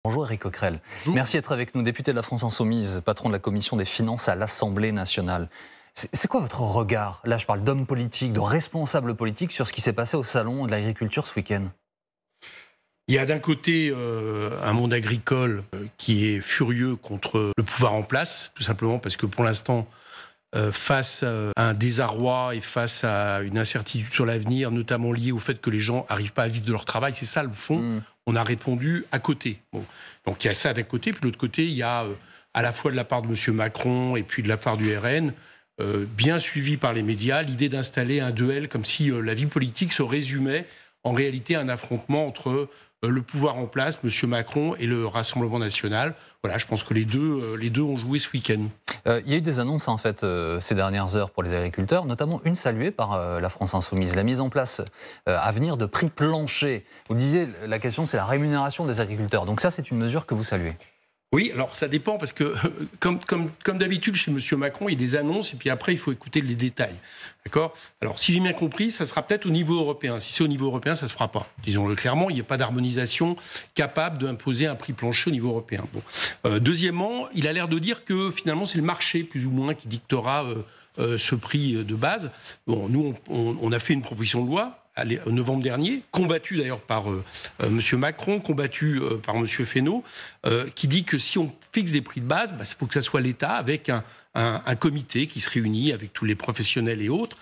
Bonjour Éric Coquerel. Bonjour. Merci d'être avec nous, député de la France Insoumise, patron de la commission des finances à l'Assemblée nationale. C'est quoi votre regard, là je parle d'hommes politiques, de responsables politiques, sur ce qui s'est passé au salon de l'agriculture ce week-end? Il y a d'un côté un monde agricole qui est furieux contre le pouvoir en place, tout simplement parce que pour l'instant, face à un désarroi et face à une incertitude sur l'avenir, notamment liée au fait que les gens n'arrivent pas à vivre de leur travail, c'est ça le fond, on a répondu à côté. Bon. Donc il y a ça d'un côté, puis de l'autre côté, il y a à la fois de la part de M. Macron et puis de la part du RN, bien suivi par les médias, l'idée d'installer un duel comme si la vie politique se résumait en réalité à un affrontement entre le pouvoir en place, M. Macron, et le Rassemblement national. Voilà, je pense que les deux ont joué ce week-end. Il y a eu des annonces en fait ces dernières heures pour les agriculteurs, notamment une saluée par la France Insoumise, la mise en place à venir de prix planchers. Vous disiez, la question c'est la rémunération des agriculteurs, donc ça c'est une mesure que vous saluez. Oui, alors ça dépend parce que, comme d'habitude chez M. Macron, il y a des annonces et puis après il faut écouter les détails. D'accord ? Alors si j'ai bien compris, ça sera peut-être au niveau européen. Si c'est au niveau européen, ça ne se fera pas. Disons-le clairement, il n'y a pas d'harmonisation capable d'imposer un prix plancher au niveau européen. Bon. Deuxièmement, il a l'air de dire que finalement c'est le marché plus ou moins qui dictera ce prix de base. Bon, nous, on a fait une proposition de loi en novembre dernier, combattu d'ailleurs par M. Macron, combattu par M. Fesneau, qui dit que si on fixe des prix de base, il faut que ça soit l'État avec un comité qui se réunit avec tous les professionnels et autres,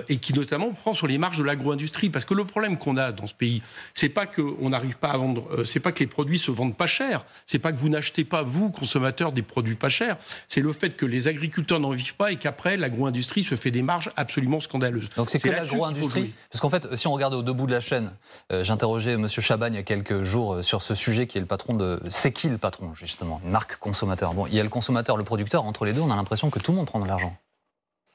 et qui notamment prend sur les marges de l'agro-industrie. Parce que le problème qu'on a dans ce pays, c'est pas qu'on n'arrive pas à vendre, c'est pas que les produits se vendent pas cher, c'est pas que vous n'achetez pas, vous, consommateurs, des produits pas chers, c'est le fait que les agriculteurs n'en vivent pas et qu'après, l'agro-industrie se fait des marges absolument scandaleuses. Donc c'est que l'agro-industrie, parce qu'en fait, si on regarde au deux bouts de la chaîne, j'interrogeais M. Chabagne il y a quelques jours sur ce sujet qui est le patron de... C'est qui le patron, justement? Une marque consommateur. Bon, il y a le consommateur, le producteur, entre les deux, on a l'impression que tout le monde prend de l'argent.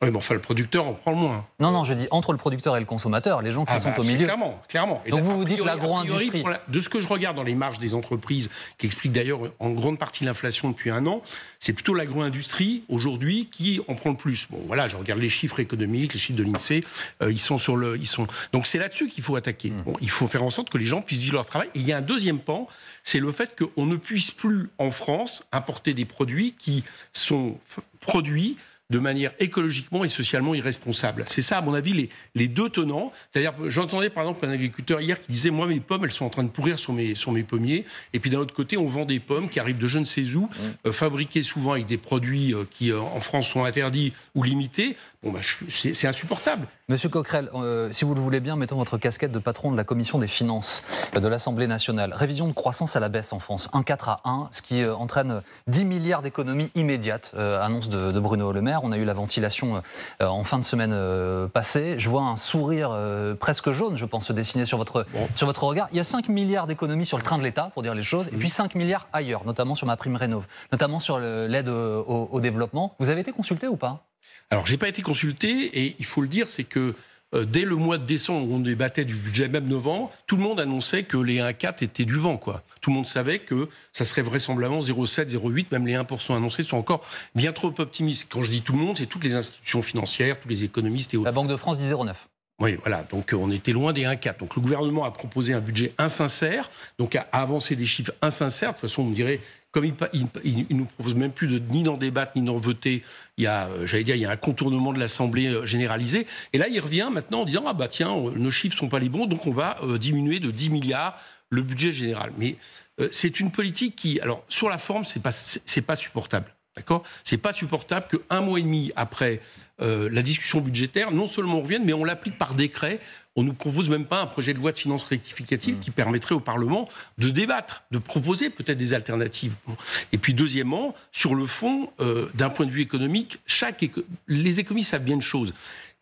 Oui, mais enfin, le producteur en prend le moins. Non, je dis entre le producteur et le consommateur, les gens qui sont au milieu. Clairement. Et donc vous dites l'agro-industrie. De ce que je regarde dans les marges des entreprises, qui explique d'ailleurs en grande partie l'inflation depuis un an, c'est plutôt l'agro-industrie, aujourd'hui, qui en prend le plus. Bon, voilà, je regarde les chiffres économiques, les chiffres de l'INSEE, Donc c'est là-dessus qu'il faut attaquer. Bon, il faut faire en sorte que les gens puissent vivre leur travail. Et il y a un deuxième pan, c'est le fait qu'on ne puisse plus, en France, importer des produits qui sont produits de manière écologiquement et socialement irresponsable. C'est ça, à mon avis, les deux tenants. C'est-à-dire, j'entendais par exemple un agriculteur hier qui disait « Moi, mes pommes, elles sont en train de pourrir sur mes pommiers. » Et puis d'un autre côté, on vend des pommes qui arrivent de je ne sais où, fabriquées souvent avec des produits qui, en France, sont interdits ou limités. Bon, c'est insupportable. Monsieur Coquerel, si vous le voulez bien, mettons votre casquette de patron de la commission des finances de l'Assemblée nationale. Révision de croissance à la baisse en France, 1,4 à 1, ce qui entraîne 10 milliards d'économies immédiates, annonce de Bruno Le Maire. On a eu la ventilation en fin de semaine passée. Je vois un sourire presque jaune, je pense, se dessiner sur votre regard. Il y a 5 milliards d'économies sur le train de l'État, pour dire les choses, et puis 5 milliards ailleurs, notamment sur ma prime rénov, notamment sur l'aide au développement. Vous avez été consulté ou pas ? Alors, j'ai pas été consulté, et il faut le dire, c'est que dès le mois de décembre, où on débattait du budget, même novembre, tout le monde annonçait que les 1,4 étaient du vent, quoi. Tout le monde savait que ça serait vraisemblablement 0,7, 0,8, même les 1% annoncés sont encore bien trop optimistes. Quand je dis tout le monde, c'est toutes les institutions financières, tous les économistes et autres. La Banque de France dit 0,9. Oui, voilà, donc on était loin des 1,4. Donc le gouvernement a proposé un budget insincère, donc a avancé des chiffres insincères. De toute façon, on dirait, comme il nous propose même plus ni d'en débattre, ni d'en voter, il y a un contournement de l'Assemblée généralisé. Et là, il revient maintenant en disant, tiens, nos chiffres sont pas les bons, donc on va diminuer de 10 milliards le budget général. Mais c'est une politique qui, alors, sur la forme, c'est pas supportable. D'accord ? C'est pas supportable qu'un mois et demi après la discussion budgétaire, non seulement on revienne, mais on l'applique par décret. On ne nous propose même pas un projet de loi de finances rectificative qui permettrait au Parlement de débattre, de proposer peut-être des alternatives. Et puis deuxièmement, sur le fond, d'un point de vue économique, les économistes savent bien une chose.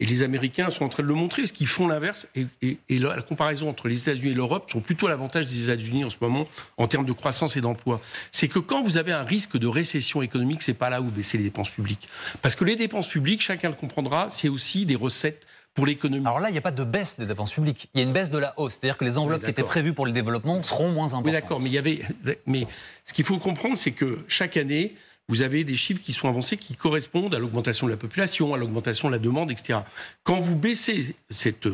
Et les Américains sont en train de le montrer, parce qu'ils font l'inverse. Et la comparaison entre les États-Unis et l'Europe sont plutôt à l'avantage des États-Unis en ce moment, en termes de croissance et d'emploi. C'est que quand vous avez un risque de récession économique, c'est pas là où vous baissez les dépenses publiques. Parce que les dépenses publiques, chacun le comprendra, c'est aussi des recettes pour l'économie. Alors là, il n'y a pas de baisse des dépenses publiques. Il y a une baisse de la hausse. C'est-à-dire que les enveloppes qui étaient prévues pour le développement seront moins importantes. Oui, d'accord, mais ce qu'il faut comprendre, c'est que chaque année, vous avez des chiffres qui sont avancés qui correspondent à l'augmentation de la population, à l'augmentation de la demande, etc. Quand vous baissez cette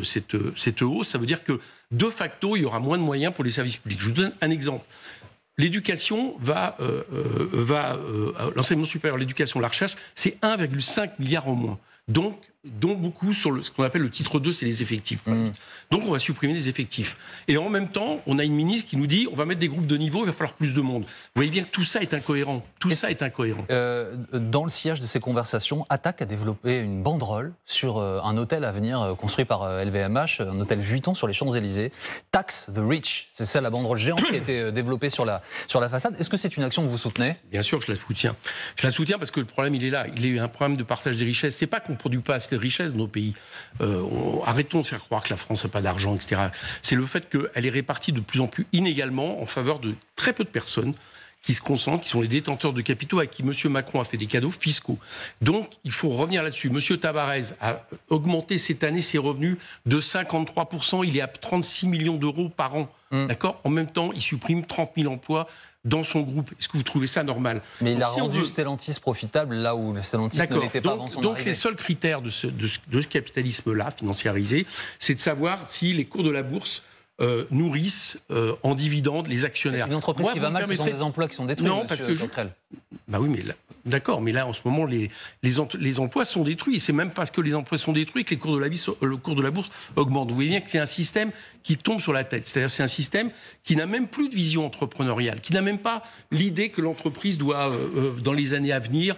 hausse, ça veut dire que, de facto, il y aura moins de moyens pour les services publics. Je vous donne un exemple. L'éducation l'enseignement supérieur, l'éducation, la recherche, c'est 1,5 milliard en moins. Donc beaucoup sur ce qu'on appelle le titre 2, c'est les effectifs. Donc on va supprimer les effectifs. Et en même temps, on a une ministre qui nous dit on va mettre des groupes de niveau, il va falloir plus de monde. Vous voyez bien que tout ça est incohérent. Dans le sillage de ces conversations, Attac a développé une banderole sur un hôtel à venir construit par LVMH, un hôtel Vuitton sur les Champs-Élysées. Tax the rich, c'est ça la banderole géante qui a été développée sur la façade. Est-ce que c'est une action que vous soutenez ? Bien sûr que je la soutiens. Je la soutiens parce que le problème, il est là. Il y a eu un problème de partage des richesses. C'est pas qu'on ne produit pas assez de richesses dans nos pays. Arrêtons de faire croire que la France n'a pas d'argent, etc. C'est le fait qu'elle est répartie de plus en plus inégalement en faveur de très peu de personnes qui se concentrent, qui sont les détenteurs de capitaux, à qui M. Macron a fait des cadeaux fiscaux. Donc, il faut revenir là-dessus. M. Tabarez a augmenté cette année ses revenus de 53%. Il est à 36 millions d'euros par an. D'accord ? En même temps, il supprime 30 000 emplois dans son groupe. Est-ce que vous trouvez ça normal ? Mais il a rendu Stellantis profitable là où Stellantis ne l'était pas avant son arrivée. Donc les seuls critères de ce capitalisme-là, financiarisé, c'est de savoir si les cours de la bourse nourrissent en dividendes les actionnaires. Une entreprise qui va mal, ce sont des emplois qui sont détruits. Non, parce que bah oui, mais là, d'accord, mais là en ce moment les emplois sont détruits. C'est même parce que les emplois sont détruits que le cours de la bourse augmente. Vous voyez bien que c'est un système qui tombe sur la tête. C'est-à-dire c'est un système qui n'a même plus de vision entrepreneuriale, qui n'a même pas l'idée que l'entreprise doit dans les années à venir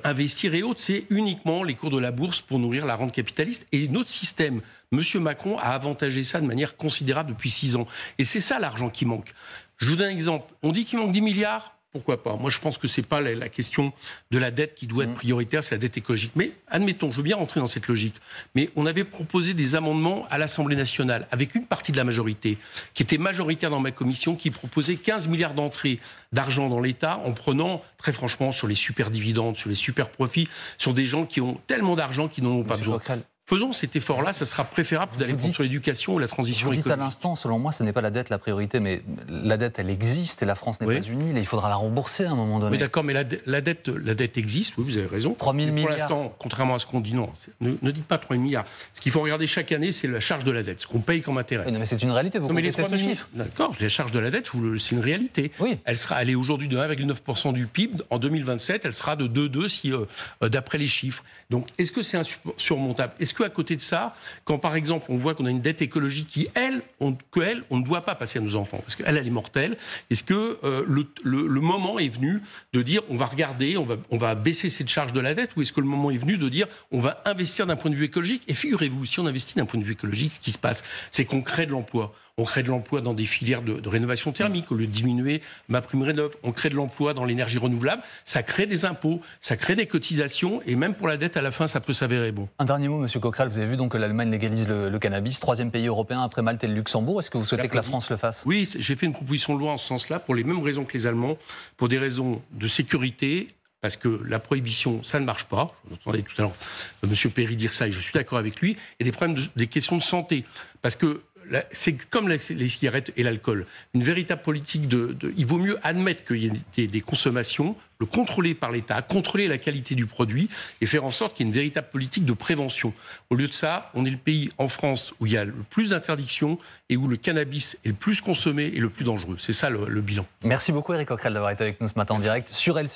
investir et autres. C'est uniquement les cours de la bourse pour nourrir la rente capitaliste. Et notre système, M. Macron a avantagé ça de manière considérable depuis 6 ans. Et c'est ça l'argent qui manque. Je vous donne un exemple. On dit qu'il manque 10 milliards. Pourquoi pas ? Moi, je pense que ce n'est pas la question de la dette qui doit être prioritaire, c'est la dette écologique. Mais admettons, je veux bien rentrer dans cette logique. Mais on avait proposé des amendements à l'Assemblée nationale, avec une partie de la majorité, qui était majoritaire dans ma commission, qui proposait 15 milliards d'entrées d'argent dans l'État, en prenant, très franchement, sur les super dividendes, sur les super profits, sur des gens qui ont tellement d'argent qu'ils n'en ont pas besoin. Faisons cet effort-là, ça sera préférable d'aller sur l'éducation ou la transition écologique. Vous dites à l'instant, selon moi, ce n'est pas la dette la priorité, mais la dette, elle existe et la France n'est pas une île et il faudra la rembourser à un moment donné. Oui, d'accord, mais la dette existe, oui, vous avez raison. 3 000 milliards. Pour l'instant, contrairement à ce qu'on dit, non, ne dites pas 3 000 milliards. Ce qu'il faut regarder chaque année, c'est la charge de la dette, ce qu'on paye comme intérêt. Oui, non, mais c'est une réalité, vous contestez ce chiffre. D'accord, la charge de la dette, c'est une réalité. Oui. Elle est aujourd'hui de 1,9% du PIB. En 2027, elle sera de 2,2 d'après les chiffres. Donc, est-ce que c'est insurmontable ? Est-ce qu'à côté de ça, quand par exemple on voit qu'on a une dette écologique qui, on ne doit pas passer à nos enfants, parce qu'elle est mortelle, est-ce que le moment est venu de dire on va regarder, on va baisser cette charge de la dette, ou est-ce que le moment est venu de dire on va investir d'un point de vue écologique ? Et figurez-vous, si on investit d'un point de vue écologique, ce qui se passe, c'est qu'on crée de l'emploi. On crée de l'emploi dans des filières de rénovation thermique, au lieu de diminuer MaPrimeRénov'. On crée de l'emploi dans l'énergie renouvelable. Ça crée des impôts, ça crée des cotisations, et même pour la dette, à la fin, ça peut s'avérer bon. Un dernier mot, Monsieur Coquerel. Vous avez vu donc que l'Allemagne légalise le cannabis, 3e pays européen après Malte et le Luxembourg. Est-ce que vous souhaitez que la France le fasse ? Oui, j'ai fait une proposition de loi en ce sens-là, pour les mêmes raisons que les Allemands, pour des raisons de sécurité, parce que la prohibition, ça ne marche pas. Vous entendez tout à l'heure M. Perry dire ça, et je suis d'accord avec lui, et des questions de santé. Parce que c'est comme les cigarettes et l'alcool. Une véritable politique il vaut mieux admettre qu'il y ait des consommations, le contrôler par l'État, contrôler la qualité du produit et faire en sorte qu'il y ait une véritable politique de prévention. Au lieu de ça, on est le pays en France où il y a le plus d'interdictions et où le cannabis est le plus consommé et le plus dangereux. C'est ça le bilan. Merci beaucoup Éric Coquerel d'avoir été avec nous ce matin en direct sur LCI.